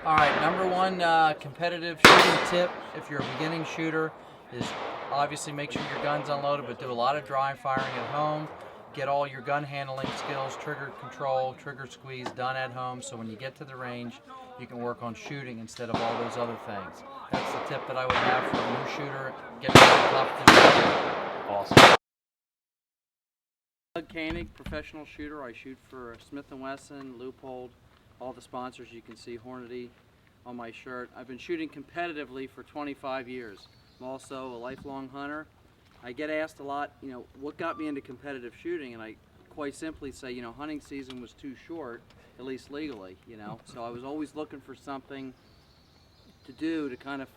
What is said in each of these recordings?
All right, number one competitive shooting tip if you're a beginning shooter is obviously make sure your gun's unloaded, but do a lot of dry firing at home. Get all your gun handling skills, trigger control, trigger squeeze done at home, so when you get to the range, you can work on shooting instead of all those other things. That's the tip that I would have for a new shooter. Get to the competition. Awesome. Koenig, professional shooter. I shoot for Smith & Wesson, Leupold, all the sponsors you can see, Hornady on my shirt. I've been shooting competitively for 25 years. I'm also a lifelong hunter. I get asked a lot, what got me into competitive shooting, and I quite simply say, hunting season was too short, at least legally, So I was always looking for something to do to kind of,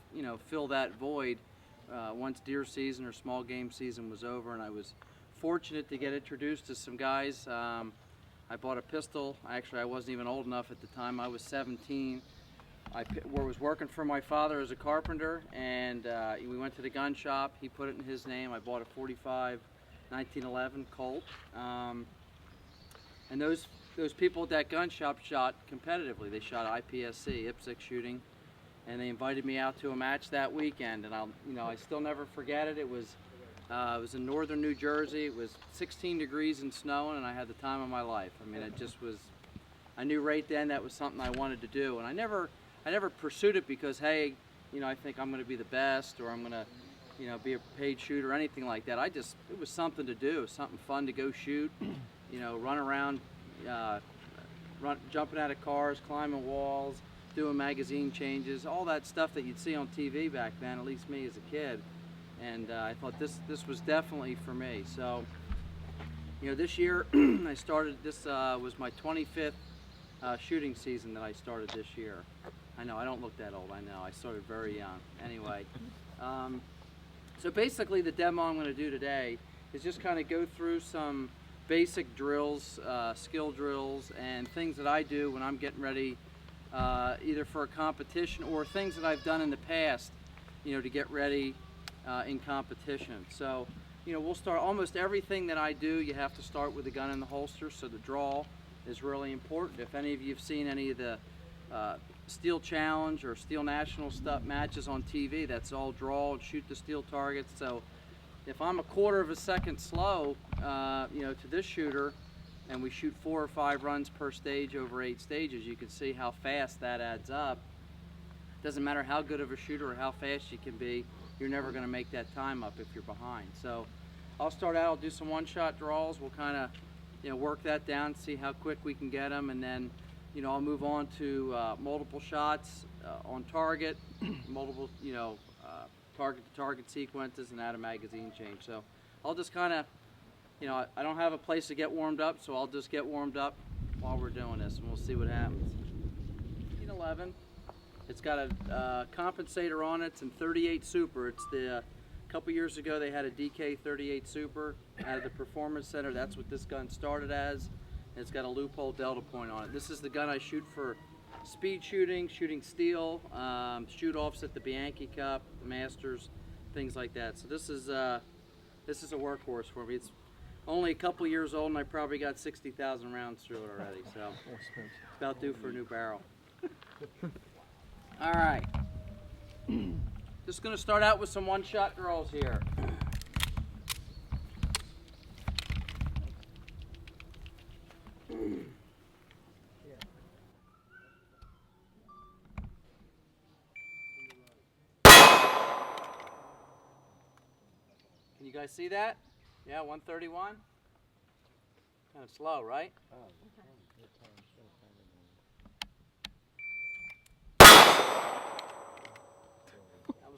fill that void once deer season or small game season was over, and I was fortunate to get introduced to some guys. I bought a pistol. Actually, I wasn't even old enough at the time. I was 17. I was working for my father as a carpenter, and we went to the gun shop. He put it in his name. I bought a 45 1911 Colt. And those people at that gun shop shot competitively. They shot IPSC, IPSC shooting, and they invited me out to a match that weekend. And I still never forget it. It was in northern New Jersey. It was 16 degrees and snowing, and I had the time of my life. I mean, it just was. I knew right then that was something I wanted to do, and I never pursued it because, hey, I think I'm going to be the best, or I'm going to, be a paid shooter or anything like that. It was something to do, something fun to go shoot, run around, jumping out of cars, climbing walls, doing magazine changes, all that stuff that you'd see on TV back then, at least me as a kid. And I thought this was definitely for me. So, this year I started. This was my 25th shooting season that I started this year. I know I don't look that old. I know I started very young. Anyway, so basically the demo I'm going to do today is just kind of go through some basic drills, skill drills, and things that I do when I'm getting ready, either for a competition or things that I've done in the past, to get ready. In competition. So, we'll start almost everything that I do. You have to start with the gun in the holster, so the draw is really important. If any of you have seen any of the Steel Challenge or Steel National stuff matches on TV, that's all draw and shoot the steel targets. So if I'm a quarter of a second slow, to this shooter, and we shoot 4 or 5 runs per stage over 8 stages, you can see how fast that adds up. Doesn't matter how good of a shooter or how fast you can be, you're never going to make that time up if you're behind. So I'll start out, I'll do some one-shot draws. We'll kind of, work that down, see how quick we can get them, and then, I'll move on to multiple shots on target, multiple, target-to-target sequences, and add a magazine change. So I'll just kind of, I don't have a place to get warmed up, so I'll just get warmed up while we're doing this, and we'll see what happens. 11. It's got a compensator on it. It's in 38 Super. It's a couple years ago they had a DK 38 Super out of the Performance Center. That's what this gun started as. And it's got a Leupold Delta point on it. This is the gun I shoot for speed shooting, shooting steel, shoot-offs at the Bianchi Cup, the Masters, things like that. So this is a workhorse for me. It's only a couple years old, and I probably got 60,000 rounds through it already. So it's about due for a new barrel. All right, just going to start out with some one-shot drills here. Can you guys see that? Yeah, 131. Kind of slow, right?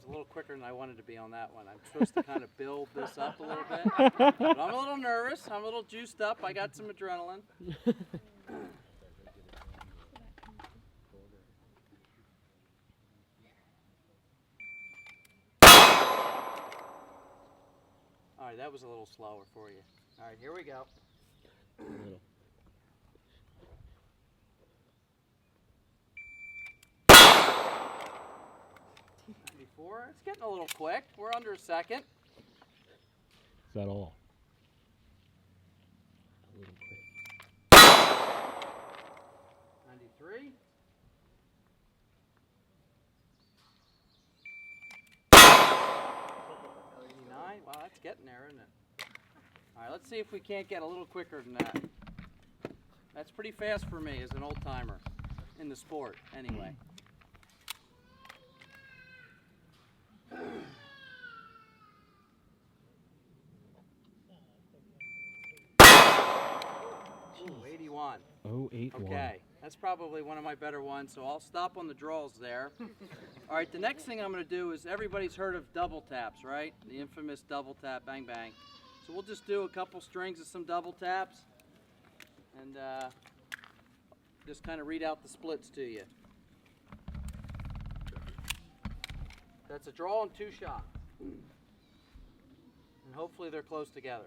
A little quicker than I wanted to be on that one. I'm supposed to kind of build this up a little bit. But I'm a little nervous. I'm a little juiced up. I got some adrenaline. All right, that was a little slower for you. All right, here we go. 94. It's getting a little quick. We're under a second. Is that all? A little quick. 93. It's getting there, isn't it? All right, let's see if we can't get a little quicker than that. That's pretty fast for me as an old timer in the sport, anyway. Ooh, 81. 081. Okay, that's probably one of my better ones, so I'll stop on the draws there. All right, the next thing I'm going to do is, everybody's heard of double taps, right? The infamous double tap, bang, bang. So we'll just do a couple strings of some double taps and just kind of read out the splits to you. That's a draw and 2 shots. And hopefully they're close together.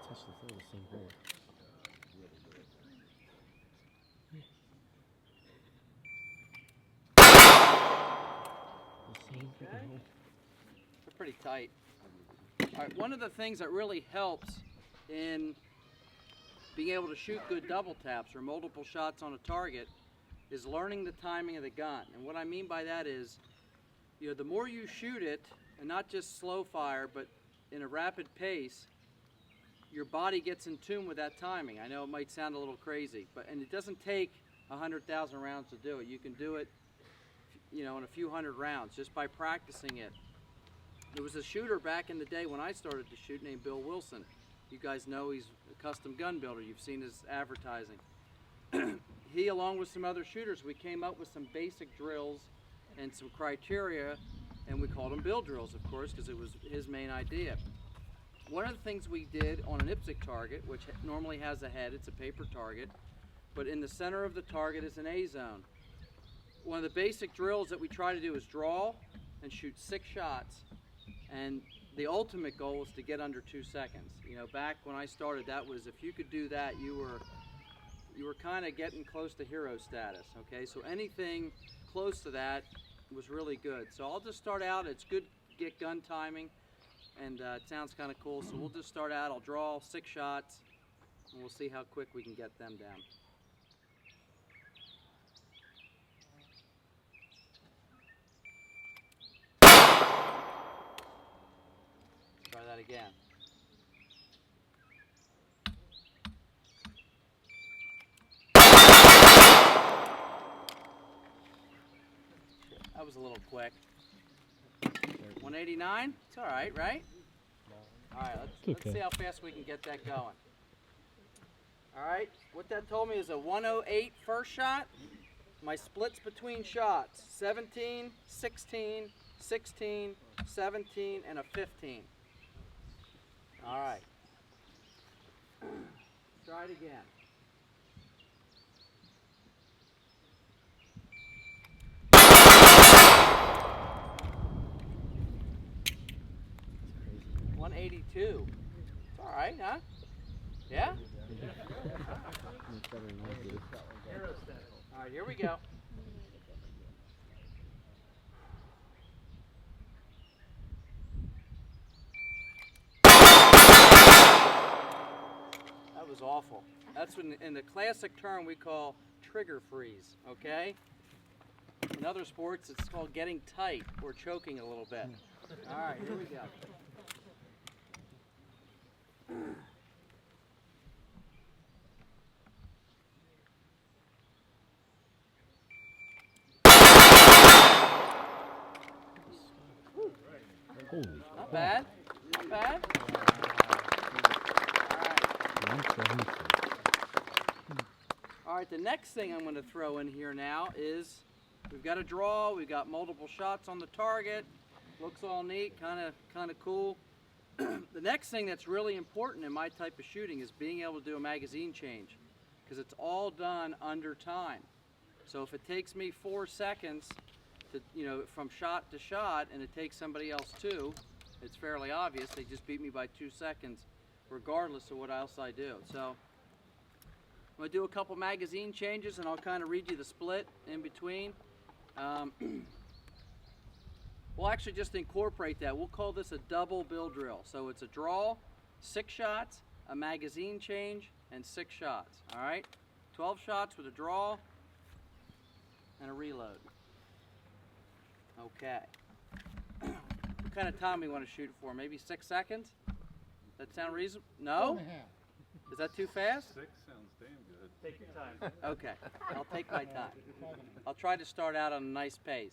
Touch the third, the same hole. The same freaking hole. They're pretty tight. All right, one of the things that really helps in being able to shoot good double taps or multiple shots on a target is learning the timing of the gun. And what I mean by that is, you know, the more you shoot it, and not just slow fire, but in a rapid pace, your body gets in tune with that timing. I know it might sound a little crazy, and it doesn't take 100,000 rounds to do it. You can do it, you know, in a few hundred rounds just by practicing it. There was a shooter back in the day when I started to shoot named Bill Wilson. You guys know he's a custom gun builder. You've seen his advertising. He, along with some other shooters, we came up with some basic drills and some criteria, and we called them Bill drills, of course, because it was his main idea. One of the things we did on an IPSC target, which normally has a head, it's a paper target, but in the center of the target is an A zone. One of the basic drills that we try to do is draw and shoot 6 shots, and the ultimate goal was to get under 2 seconds. You know, back when I started, that was, if you could do that, you were kind of getting close to hero status, okay? So anything close to that was really good. So I'll just start out. It's good to get gun timing, and it sounds kind of cool. So we'll just start out. I'll draw 6 shots, and we'll see how quick we can get them down. Try that again. That was a little quick. 189? It's all right, right? All right, let's see how fast we can get that going. All right, what that told me is a 108 first shot. My splits between shots, 17, 16, 16, 17, and a 15. All right. Try it again. $182. It's all right, huh? Yeah? All right, here we go. That was awful. That's when, in the classic term, we call trigger freeze, okay? In other sports, it's called getting tight or choking a little bit. All right, here we go. Holy Not bad. Not bad. All right, the next thing I'm going to throw in here now is we've got a draw, we've got multiple shots on the target. Looks all neat, kind of cool. The next thing that's really important in my type of shooting is being able to do a magazine change, because it's all done under time. So if it takes me 4 seconds to, you know, from shot to shot, and it takes somebody else 2, it's fairly obvious they just beat me by 2 seconds, regardless of what else I do. So I'm going to do a couple magazine changes, and I'll kind of read you the split in between. We'll actually just incorporate that. We'll call this a double bill drill. So it's a draw 6 shots, a magazine change, and 6 shots. All right, 12 shots with a draw and a reload. Okay. What kind of time we want to shoot it for? Maybe 6 seconds? That sound reasonable? No? Is that too fast? 6 sounds damn good. Take your time. Okay, I'll take my time. I'll try to start out on a nice pace.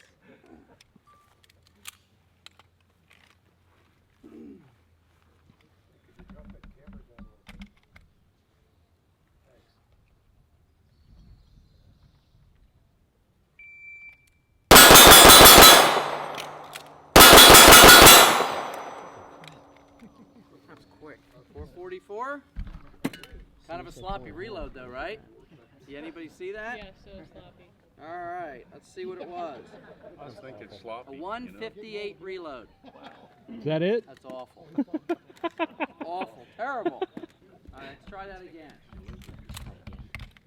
That's quick. 444? Kind of a sloppy reload though, right? Did anybody see that? Yeah, so sloppy. All right, let's see what it was. I was thinking A sloppy. 158 reload. Is that it? That's awful. Awful, terrible. All right, let's try that again.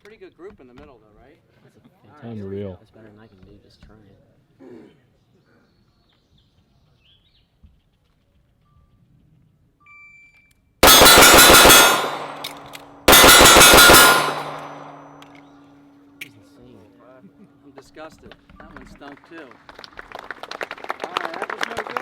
Pretty good group in the middle though, right? All right, here we Unreal. go. That's better than I can do, just trying. I'm disgusted. That one stunk too. All right, that was no good.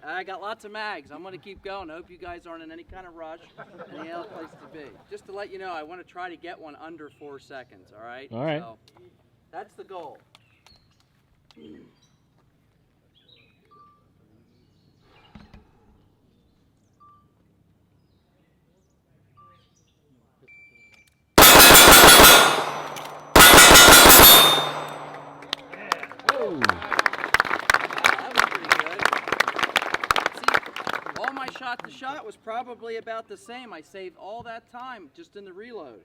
I got lots of mags. I'm going to keep going. I hope you guys aren't in any kind of rush. Any other place to be. Just to let you know, I want to try to get one under 4 seconds, all right? All right. So, that's the goal. Oh. That was pretty good. See, all my shot to shot was probably about the same. I saved all that time just in the reload.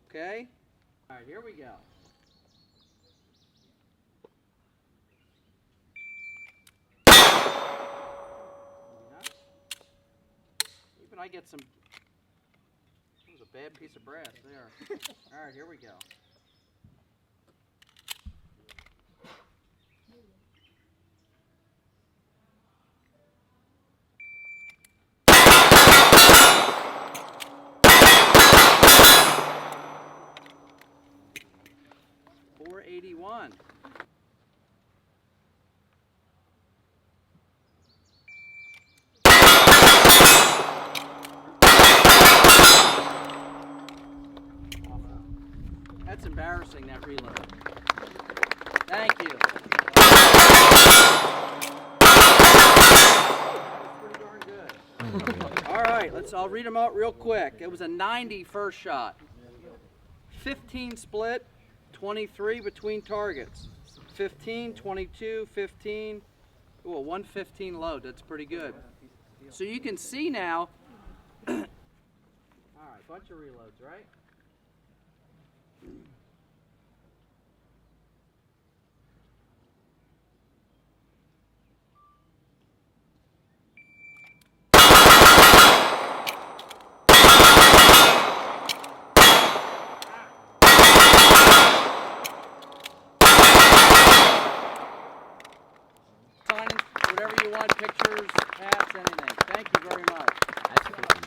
Okay? All right, here we go. Even I get some. It was a bad piece of brass there. All right, here we go. .481. That's embarrassing, that reload. Thank you. That was pretty darn good. All right, I'll read them out real quick. It was a 90 first shot. 15 split, 23 between targets. 15, 22, 15. Ooh, a 115 load. That's pretty good. So you can see now. All right, bunch of reloads, right? Signing, whatever you want, pictures, hats, anything. Thank you very much. That's